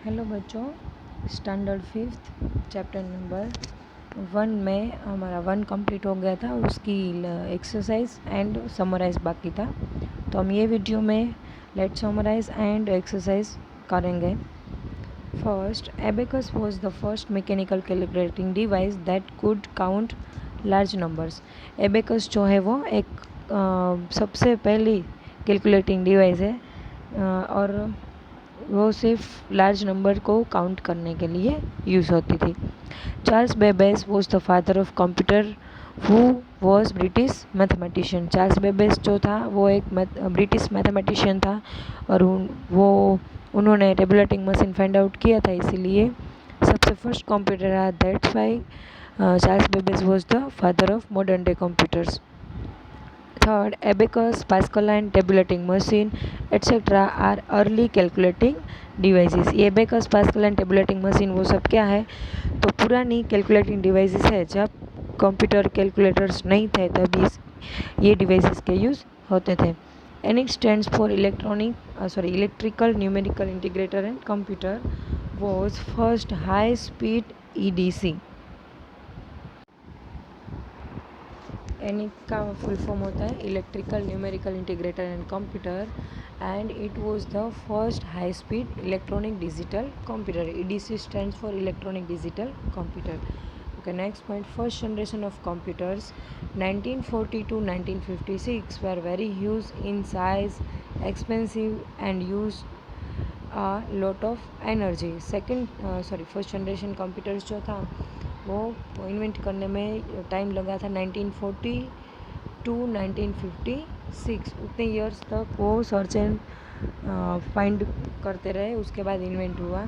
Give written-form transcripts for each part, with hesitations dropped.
Hello बच्चों, standard 5th chapter number 1 में हमारा 1 कंप्लीट हो गया था। उसकी एक्सरसाइज एंड समराइज बाकी था, तो हम ये वीडियो में लेट समराइज एंड एक्सरसाइज करेंगे। First, abacus was the first mechanical calculating device that could count large numbers. Abacus जो है वो एक सबसे पहली कैलकुलेटिंग डिवाइस है और वो सिर्फ लार्ज नंबर को काउंट करने के लिए यूज़ होती थी। Charles Babbage was the father of computer who was British mathematician. Charles Babbage जो था वो एक ब्रिटिश मैथमेटिशियन था और उन्होंने टेबुलेटिंग मशीन फाइंड आउट किया था, इसीलिए सबसे फर्स्ट कंप्यूटर आया। That's why Charles Babbage was the father of modern day computers. Third, abacus, Pascal and tabulating machine, etc. are early calculating devices. ये abacus, Pascal and tabulating machine वो सब क्या है, तो पुरानी कैलकुलेटिंग डिवाइसेस है। जब कंप्यूटर कैलकुलेटर्स नहीं थे तभी ये डिवाइसेस के यूज़ होते थे। ENIAC stands for electrical numerical integrator and computer was first high speed EDC। ENIAC का फुल फॉर्म होता है electrical numerical integrator and computer and it was the first high speed electronic digital computer. EDC stands for electronic digital computer. Okay, next point, first generation of computers 1940 to 1956 were very huge in size, expensive and used a lot of energy. First generation computers जो था वो invent करने में time लगा था 1940 to 1956। उतने years तक वो सर्च एंड फाइंड करते रहे, उसके बाद इन्वेंट हुआ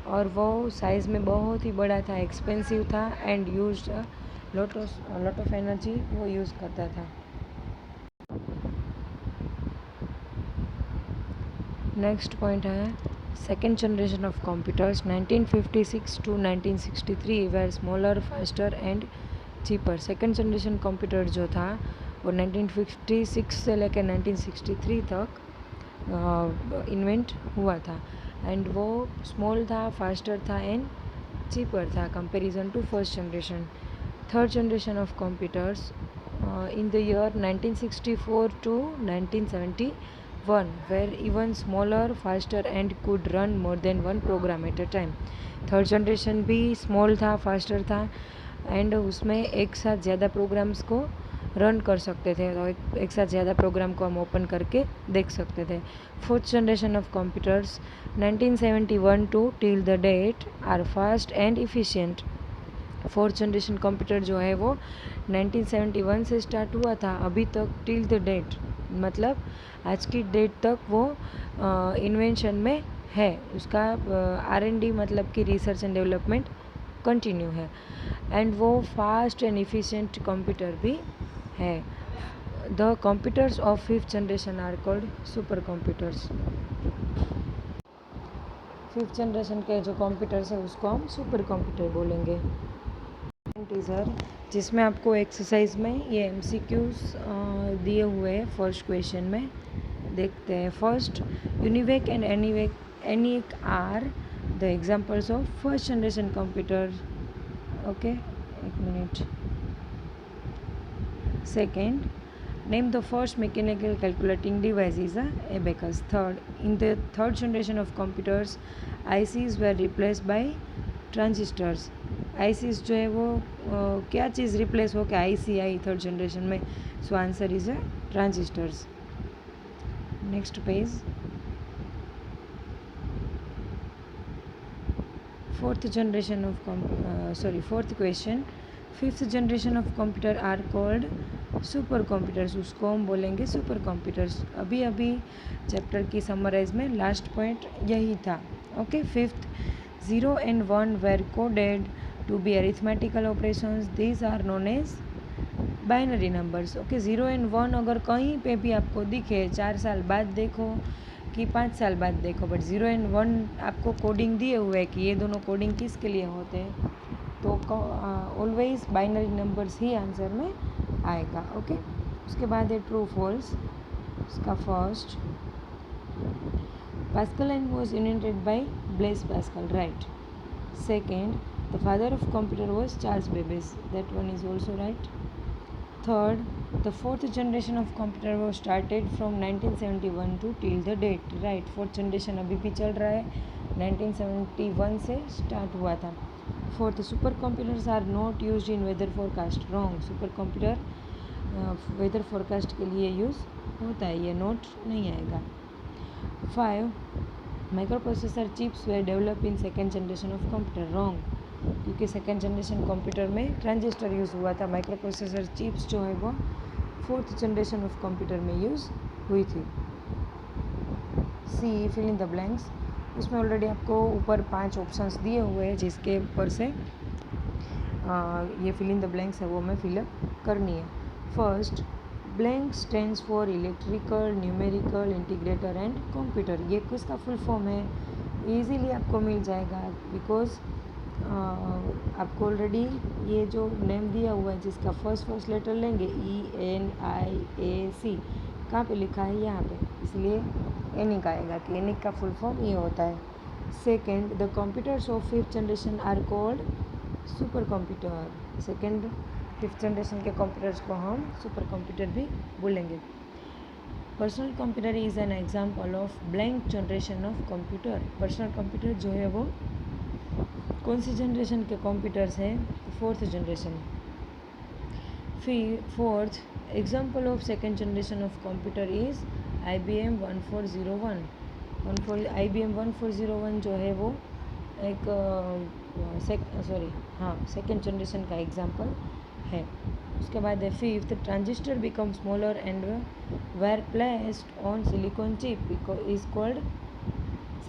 और वो साइज़ में बहुत ही बड़ा था, एक्सपेंसिव था and use lot of energy वो यूज़ करता था। नेक्स्ट पॉइंट है second generation of computers 1956 to 1963 were smaller, faster and cheaper. Second generation computer जो था वो 1956 से लेकर 1963 तक इन्वेंट हुआ था एंड वो स्मॉल था, फास्टर था एंड चीपर था comparison to first generation. Third generation of computers in the year 1964 to 1971 were even smaller, faster and could run more than one program at a time। Third generation भी small था, faster था and उसमें एक साथ ज़्यादा programmes को run कर सकते थे, तो एक साथ ज़्यादा प्रोग्राम को हम ओपन करके देख सकते थे। Fourth generation of computers 1971 to till the date are fast and efficient. Fourth generation computer जो है वो 1971 से स्टार्ट हुआ था, अभी तक टिल द डेट मतलब आज की डेट तक वो इन्वेंशन में है, उसका R&D मतलब कि रिसर्च एंड डेवलपमेंट कंटिन्यू है एंड वो फास्ट एंड इफ़िशिएंट कंप्यूटर भी है। The computers of fifth generation are called supercomputers. Fifth generation के जो कंप्यूटर्स है उसको हम सुपर कंप्यूटर बोलेंगे। टीजर जिसमें आपको एक्सरसाइज में ये MCQs दिए हुए हैं। फर्स्ट क्वेश्चन में देखते हैं। First, UNIVAC and ENIAC are the examples of first generation computer. Okay, एक मिनट। Second, name the first mechanical calculating device is a abacus। Third, in the third generation of computers ICs were replaced by transistors. ICs जो है वो क्या चीज़ replace हो के IC आई third generation में, so answer is a transistors. Next page, fourth generation of fourth question, fifth generation of computer are called supercomputers, उसको हम बोलेंगे सुपर कंप्यूटर्स। अभी चैप्टर की समराइज में लास्ट पॉइंट यही था। Okay, fifth, 0 and 1 were coded to be arithmetical operations, these are known as binary numbers। Okay, 0 and 1 अगर कहीं पे भी आपको दिखे, 4 साल बाद देखो कि 5 साल बाद देखो, बट 0 and 1 आपको कोडिंग दिए हुए है कि ये दोनों कोडिंग किसके लिए होते हैं, तो ऑलवेज बाइनरी नंबर्स ही आंसर में आएगा। ओके, उसके बाद है ट्रू फॉल्स। उसका first, Pascal line was invented by Blaise Pascal, right? Second, the father of computer was Charles Babbage. That one is also right. Third, the fourth generation of computer was started from 1971 to till the date, right? Fourth generation अभी भी चल रहा है, 1971 से start हुआ था. Fourth, supercomputers are not used in weather forecast. Wrong. Supercomputer weather forecast के लिए यूज़ होता है, ये नोट नहीं आएगा. 5, micro processor chips way develop in second generation of computer. Wrong, क्योंकि सेकेंड जनरेशन कंप्यूटर में ट्रांजिस्टर यूज़ हुआ था. माइक्रो प्रोसेसर चिप्स जो है वो फोर्थ जनरेशन ऑफ कंप्यूटर में यूज़ हुई थी. सी, फिल इन द ब्लैंक्स. उसमें ऑलरेडी आपको ऊपर 5 ऑप्शंस दिए हुए हैं, जिसके ऊपर से ये फिल इन द ब्लैंक्स है वो मैं फिलअप करनी है. First, blank stands for electrical, numerical, integrator and computer. ये किसका फुल फॉर्म है? ईजीली आपको मिल जाएगा, बिकॉज आपको ऑलरेडी ये जो नेम दिया हुआ है जिसका फर्स्ट लेटर लेंगे ENIAC, कहाँ पे लिखा है? यहाँ पे, इसलिए एनिक आएगा कि एनिक का फुल फॉर्म ये होता है. Second, the computers of fifth generation are called supercomputer. Second fifth generation के कंप्यूटर्स को हम सुपर कंप्यूटर भी बोलेंगे. Personal computer is an example of blank generation of computer. Personal computer जो है वो कौन सी जनरेशन के कंप्यूटर्स हैं? Fourth generation. Fourth, example of second generation of computer is IBM 1401. IBM 1401 जो है वो एक सेकेंड जनरेशन का एग्जाम्पल है. उसके बाद है fifth, transistor become smaller and were placed on silicon chip is called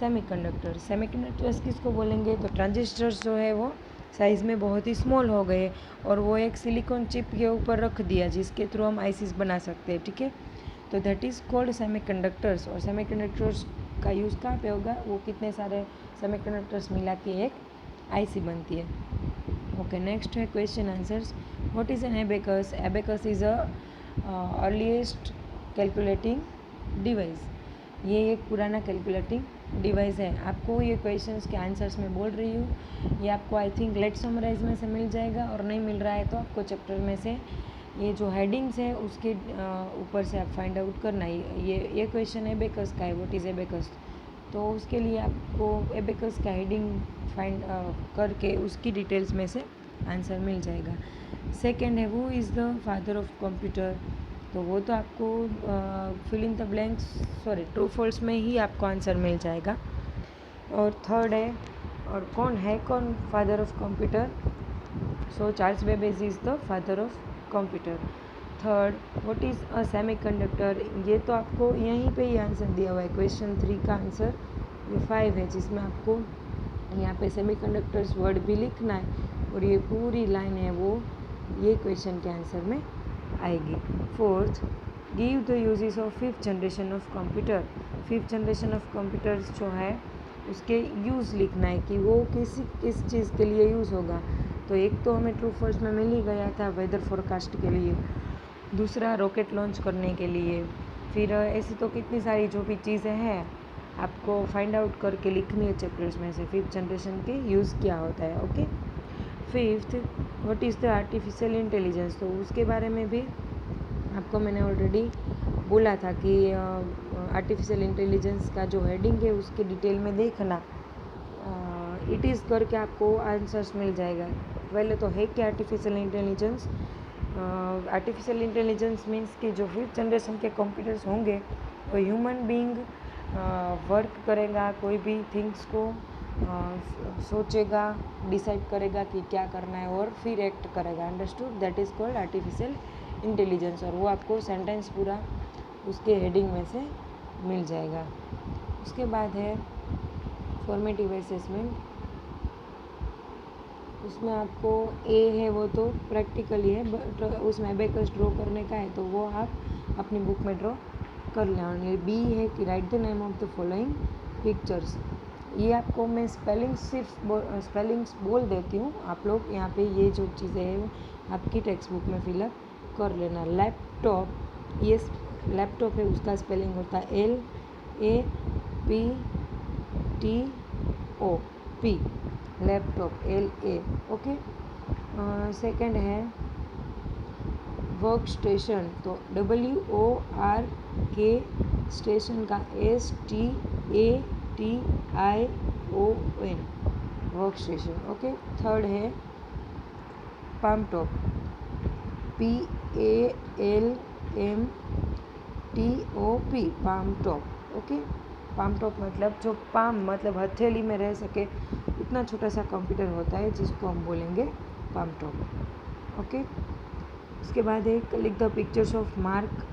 semiconductor. Semiconductors किसको बोलेंगे? तो ट्रांजिस्टर्स जो है वो साइज़ में बहुत ही स्मॉल हो गए और वो एक सिलिकॉन चिप के ऊपर रख दिया, जिसके थ्रू हम आईसीज बना सकते हैं. ठीक है, तो दैट इज़ कॉल्ड सेमीकंडक्टर्स. और सेमीकंडक्टर्स का यूज़ कहाँ पे होगा? वो कितने सारे सेमीकंडक्टर्स मिला के एक आईसी बनती है. ओके, नेक्स्ट है question answers. What is an abacus? Abacus is a earliest calculating device. ये एक पुराना कैलकुलेटिंग डिवाइस है. आपको ये क्वेश्चंस के आंसर्स मैं बोल रही हूँ, ये आपको आई थिंक लेट समराइज में से मिल जाएगा, और नहीं मिल रहा है तो आपको चैप्टर में से ये जो हेडिंग्स है उसके ऊपर से आप फाइंड आउट करना. ये क्वेश्चन एबेकस का है, व्हाट इज़ एबेकस, तो उसके लिए आपको एबेकस का हेडिंग फाइंड करके उसकी डिटेल्स में से आंसर मिल जाएगा. सेकेंड है who is the father of computer, तो वो तो आपको fill in the blanks true false में ही आपको आंसर मिल जाएगा. और थर्ड है, और कौन father of computer? So Charles Babbage is the father of computer. Third, what is a semiconductor? ये तो आपको यहीं पे ही आंसर दिया हुआ है. क्वेश्चन 3 का आंसर ये 5 है, जिसमें आपको यहाँ पे सेमीकंडक्टर्स वर्ड भी लिखना है, और ये पूरी लाइन है वो ये क्वेश्चन के आंसर में आएगी. Fourth, give the uses of fifth generation of computer. Fifth generation of computers जो है उसके यूज़ लिखना है कि वो किस चीज़ के लिए यूज़ होगा. तो एक तो हमें ट्रू फॉल्स में मिल ही गया था, वेदर फोरकास्ट के लिए. दूसरा, रॉकेट लॉन्च करने के लिए. फिर ऐसी तो कितनी सारी जो भी चीज़ें हैं आपको फाइंड आउट करके लिखनी है चैप्टर्स में से, फिफ्थ जनरेशन के यूज़ क्या होता है. Okay. Fifth, what is the artificial intelligence, तो उसके बारे में भी आपको मैंने ऑलरेडी बोला था कि आर्टिफिशियल इंटेलिजेंस का जो हेडिंग है उसके डिटेल में देखना. इट इज़ करके आपको आंसर्स मिल जाएगा. पहले तो है क्या artificial intelligence? Artificial intelligence means कि जो फिफ्थ जनरेशन के कंप्यूटर्स होंगे वो ह्यूमन बीइंग वर्क करेगा, कोई भी थिंग्स को सोचेगा, डिसाइड करेगा कि क्या करना है और फिर एक्ट करेगा. Understood? That is called artificial intelligence. और वो आपको सेंटेंस पूरा उसके हेडिंग में से मिल जाएगा. उसके बाद है फॉर्मेटिव असेसमेंट. उसमें आपको ए है वो तो प्रैक्टिकली है, बट उसमें एबेकस ड्रॉ करने का है तो वो आप अपनी बुक में ड्रॉ कर लें. बी है कि right the name of the following pictures. ये आपको मैं स्पेलिंग्स बोल देती हूँ, आप लोग यहाँ पे ये जो चीज़ें हैं आपकी टेक्स्ट बुक में फिलअप कर लेना. लैपटॉप, ये लैपटॉप है उसका स्पेलिंग होता है LAPTOP. LAPTOP, laptop LA। Okay. Second है वर्क स्टेशन, तो WORK, स्टेशन का STATION, work station. Okay. Third है palmtop, PALMTOP, palmtop. Okay. Palmtop मतलब जो पाम मतलब हथेली में रह सके इतना छोटा सा कंप्यूटर होता है जिसको हम बोलेंगे पाम टॉप। ओके। उसके बाद एक लिख the pictures of Mark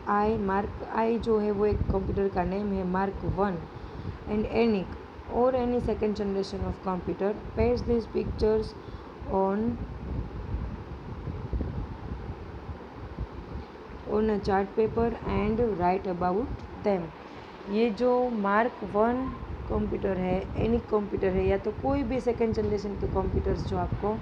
I. Mark I जो है वो एक कंप्यूटर का नेम है, मार्क 1 एंड एनिक और any second generation of computer. Paste this pictures on a chart paper and right about them. ये जो मार्क 1 कंप्यूटर है, एनिक कंप्यूटर है, या तो कोई भी सेकेंड जनरेशन के कंप्यूटर्स जो आपको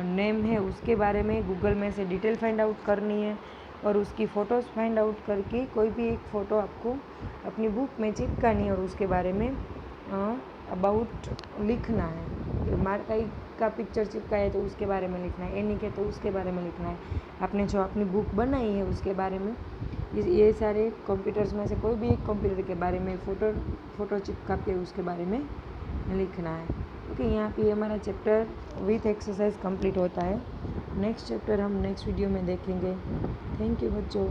नेम है उसके बारे में गूगल में से डिटेल फाइंड आउट करनी है और उसकी फ़ोटोज़ फाइंड आउट करके कोई भी एक फ़ोटो आपको अपनी बुक में चिपकानी है और उसके बारे में अबाउट लिखना है। मार्क आई का पिक्चर चिपकाया है तो उसके बारे में लिखना है, एनिक है तो उसके बारे में लिखना है, आपने जो अपनी बुक बनाई है उसके बारे में। ये सारे कंप्यूटर्स में से कोई भी एक कंप्यूटर के बारे में फ़ोटो चिपका के उसके बारे में लिखना है। ओके। यहाँ पे हमारा चैप्टर विथ एक्सरसाइज कंप्लीट होता है। नेक्स्ट चैप्टर हम नेक्स्ट वीडियो में देखेंगे। थैंक यू बच्चों।